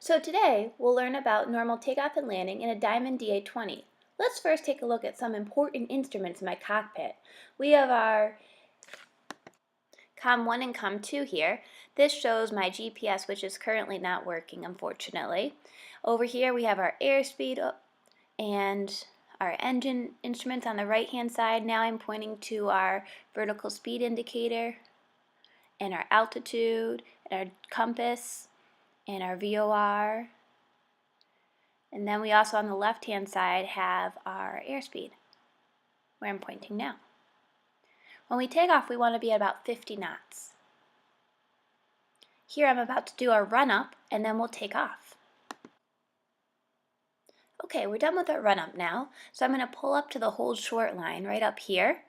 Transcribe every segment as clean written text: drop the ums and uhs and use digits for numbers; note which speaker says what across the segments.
Speaker 1: So today, we'll learn about normal takeoff and landing in a Diamond DA-20. Let's first take a look at some important instruments in my cockpit. We have our COM1 and COM2 here. This shows my GPS, which is currently not working, unfortunately. Over here we have our airspeed and our engine instruments on the right-hand side. Now I'm pointing to our vertical speed indicator and our altitude and our compass and our VOR. And then we also on the left-hand side have our airspeed, where I'm pointing now. When we take off, we want to be at about 50 knots. Here I'm about to do our run-up, and then we'll take off. Okay, we're done with our run-up now, so I'm going to pull up to the hold short line right up here.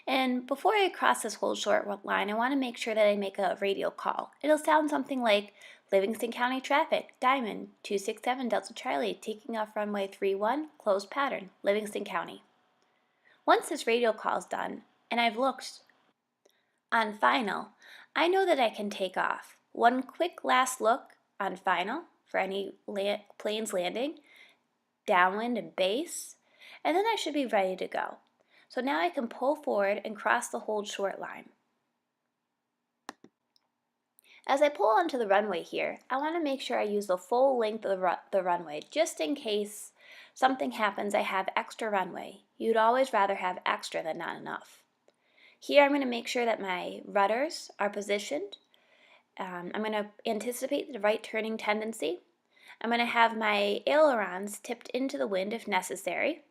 Speaker 1: And before I cross this hold short line, I want to make sure that I make a radio call. It'll sound something like Livingston County traffic, Diamond 267 Delta Charlie, taking off runway 31, closed pattern, Livingston County. Once this radio call is done, and I've looked on final, I know that I can take off. One quick last look on final for any planes landing, downwind and base, and then I should be ready to go. So now I can pull forward and cross the hold short line. As I pull onto the runway here, I want to make sure I use the full length of the runway, just in case something happens I have extra runway. You'd always rather have extra than not enough. Here I'm going to make sure that my rudders are positioned. I'm going to anticipate the right turning tendency. I'm going to have my ailerons tipped into the wind if necessary.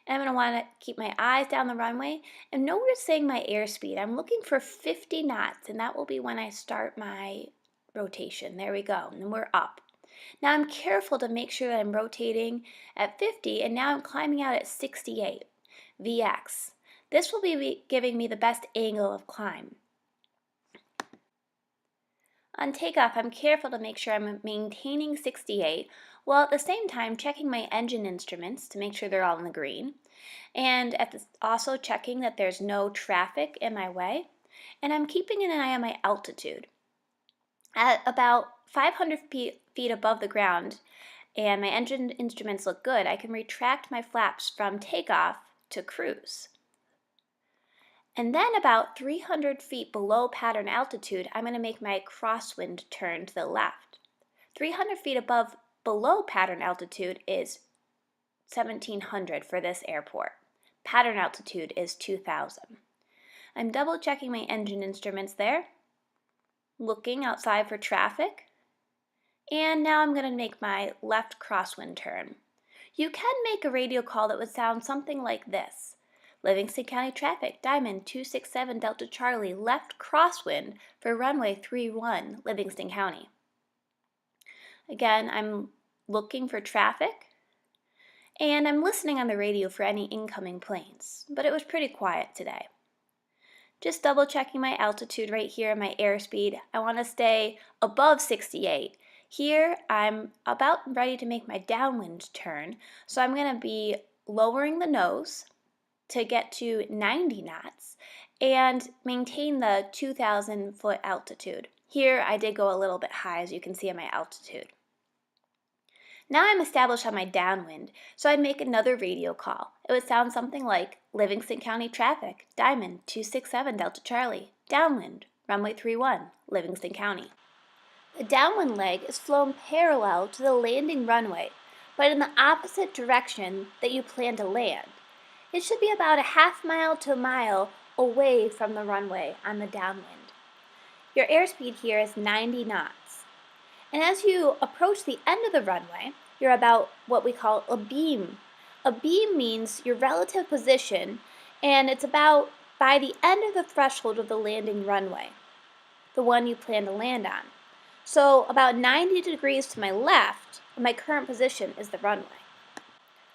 Speaker 1: And I'm going to want to keep my eyes down the runway and noticing my airspeed. I'm looking for 50 knots, and that will be when I start my rotation. There we go, and we're up. Now I'm careful to make sure that I'm rotating at 50, and now I'm climbing out at 68, VX. This will be giving me the best angle of climb. On takeoff, I'm careful to make sure I'm maintaining 68, while at the same time checking my engine instruments to make sure they're all in the green, and also checking that there's no traffic in my way, and I'm keeping an eye on my altitude. At about 500 feet above the ground, and my engine instruments look good, I can retract my flaps from takeoff to cruise. And then about 300 feet below pattern altitude, I'm going to make my crosswind turn to the left. 300 feet below pattern altitude is 1700 for this airport. Pattern altitude is 2000. I'm double checking my engine instruments there, looking outside for traffic, and now I'm going to make my left crosswind turn. You can make a radio call that would sound something like this. Livingston County traffic, Diamond 267 Delta Charlie, left crosswind for runway 31, Livingston County. Again, I'm looking for traffic, and I'm listening on the radio for any incoming planes, but it was pretty quiet today. Just double checking my altitude right here, my airspeed. I want to stay above 68. Here, I'm about ready to make my downwind turn, so I'm going to be lowering the nose to get to 90 knots and maintain the 2,000 foot altitude. Here I did go a little bit high, as you can see on my altitude. Now I'm established on my downwind, so I'd make another radio call. It would sound something like Livingston County traffic, Diamond 267 Delta Charlie, downwind, runway 31, Livingston County. The downwind leg is flown parallel to the landing runway, but in the opposite direction that you plan to land. It should be about a half mile to a mile away from the runway on the downwind. Your airspeed here is 90 knots. And as you approach the end of the runway, you're about what we call a beam. A beam means your relative position, and it's about by the end of the threshold of the landing runway, the one you plan to land on. So about 90 degrees to my left, my current position is the runway.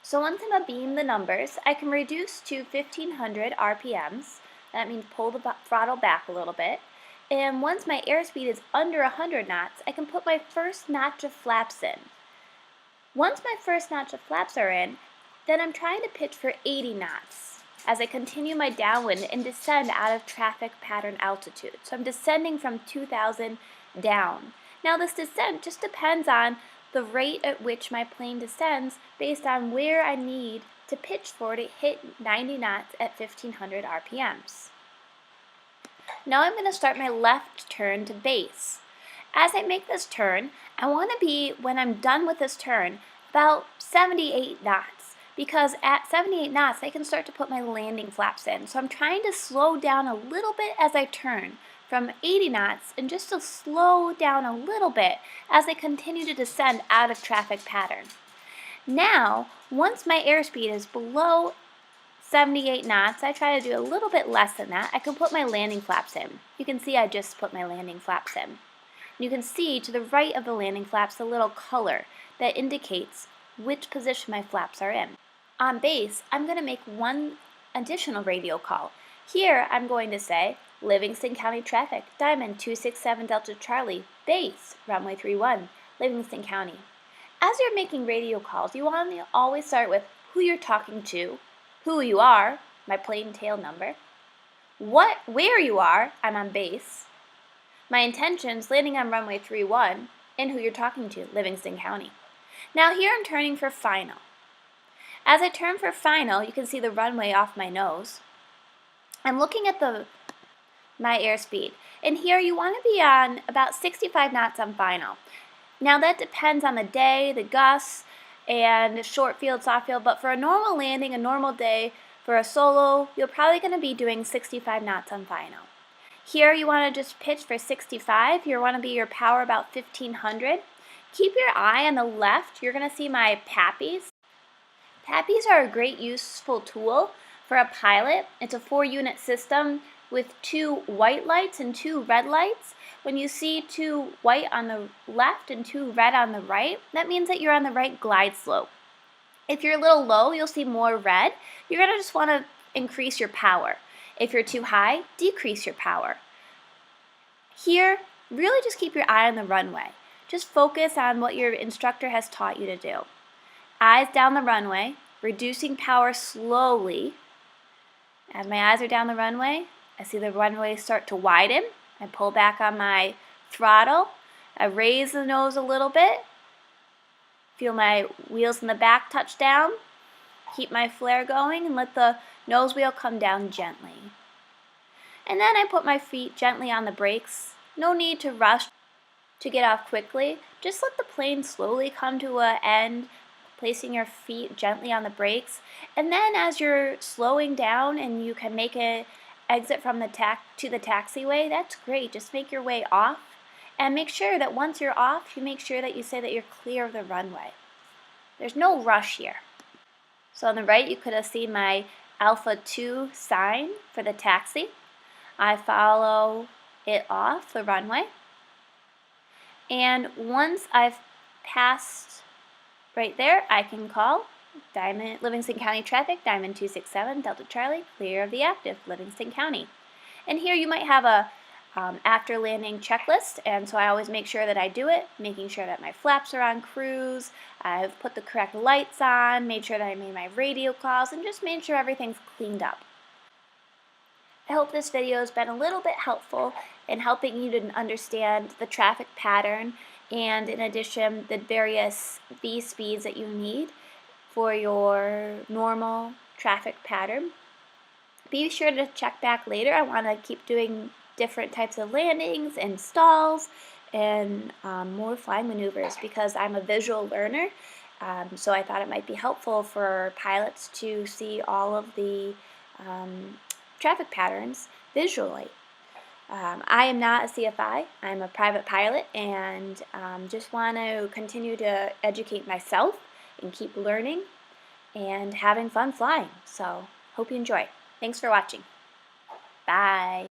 Speaker 1: So once I'm abeam the numbers, I can reduce to 1500 RPMs. That means pull the throttle back a little bit. And once my airspeed is under 100 knots, I can put my first notch of flaps in. Once my first notch of flaps are in, then I'm trying to pitch for 80 knots as I continue my downwind and descend out of traffic pattern altitude. So I'm descending from 2,000 down. Now this descent just depends on the rate at which my plane descends based on where I need to pitch for to hit 90 knots at 1500 RPMs. Now I'm going to start my left turn to base. As I make this turn, I want to be, when I'm done with this turn, about 78 knots, because at 78 knots I can start to put my landing flaps in. So I'm trying to slow down a little bit as I turn from 80 knots and just to slow down a little bit as I continue to descend out of traffic pattern. Now, once my airspeed is below 78 knots, I try to do a little bit less than that. I can put my landing flaps in. You can see I just put my landing flaps in. You can see to the right of the landing flaps the little color that indicates which position my flaps are in. On base, I'm going to make one additional radio call. Here I'm going to say, Livingston County traffic, Diamond 267 Delta Charlie, base, runway 31, Livingston County. As you're making radio calls, you want to always start with who you're talking to, who you are, my plane tail number, where you are, I'm on base, my intentions, landing on runway 31, and who you're talking to, Livingston County. Now here I'm turning for final. As I turn for final, you can see the runway off my nose. I'm looking at my airspeed, and here you want to be on about 65 knots on final. Now that depends on the day, the gusts, and short field, soft field, but for a normal landing, a normal day, for a solo, you're probably going to be doing 65 knots on final. Here you want to just pitch for 65. You want to be your power about 1500. Keep your eye on the left. You're going to see my PAPIs. PAPIs are a great useful tool for a pilot. It's a 4-unit system with 2 white lights and 2 red lights. When you see 2 white on the left and 2 red on the right, that means that you're on the right glide slope. If you're a little low, you'll see more red. You're going to just want to increase your power. If you're too high, decrease your power. Here, really just keep your eye on the runway. Just focus on what your instructor has taught you to do. Eyes down the runway, reducing power slowly. As my eyes are down the runway, I see the runway start to widen. I pull back on my throttle. I raise the nose a little bit. Feel my wheels in the back touch down. Keep my flare going and let the nose wheel come down gently. And then I put my feet gently on the brakes. No need to rush to get off quickly. Just let the plane slowly come to an end, placing your feet gently on the brakes. And then as you're slowing down and you can make an exit from the to the taxiway, that's great. Just make your way off. And make sure that once you're off, you make sure that you say that you're clear of the runway. There's no rush here. So on the right, you could have seen my Alpha 2 sign for the taxi. I follow it off the runway. And once I've passed right there, I can call Livingston County traffic, Diamond 267 Delta Charlie, clear of the active, Livingston County. And here you might have a after landing checklist, and so I always make sure that I do it, making sure that my flaps are on cruise, I've put the correct lights on, made sure that I made my radio calls, and just made sure everything's cleaned up. I hope this video has been a little bit helpful in helping you to understand the traffic pattern and in addition the various V speeds that you need for your normal traffic pattern. Be sure to check back later. I want to keep doing different types of landings and stalls and more flying maneuvers because I'm a visual learner. So I thought it might be helpful for pilots to see all of the traffic patterns visually. I am not a CFI. I'm a private pilot and just want to continue to educate myself and keep learning and having fun flying. So hope you enjoy. Thanks for watching. Bye.